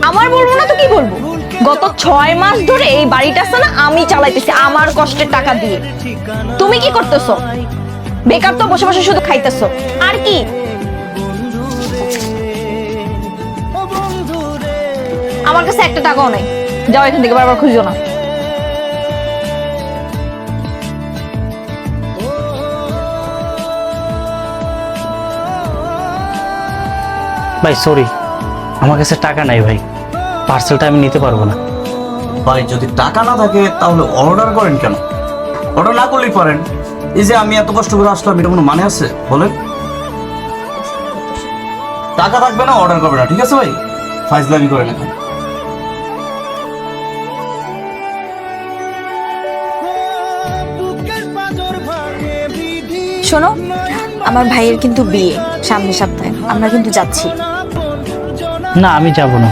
আমার বলবো না তো কি বলবো? গত 6 মাস ধরে এই বাড়িটা আছে না আমি চালাইতেছি আমার কষ্টের টাকা দিয়ে। তুমি কি করতেছো? বেকার তো বসে বসে শুধু খাইতেছো আর কি। আমার কাছে একটা টাকাও নাই, যাও এখান থেকে, বারবার খুঁজো না। ভাই সরি, আমার কাছে টাকা নাই ভাই, পার্সেলটা আমি নিতে পারবো না। ভাই যদি টাকা না থাকে তাহলে অর্ডার করেন কেন? অর্ডার না করলেই পারেন। এই যে আমি এত কষ্ট করে আসলাম, এটা কোনো মানে আছে বলেন? টাকা থাকবে না, অর্ডার করবে না, ঠিক আছে ভাই? ফাইজলামি করেন এখন। শোনো, আমার ভাইয়ের কিন্তু বিয়ে সামনের সপ্তাহে, আমরা কিন্তু যাচ্ছি। না আমি যাব না।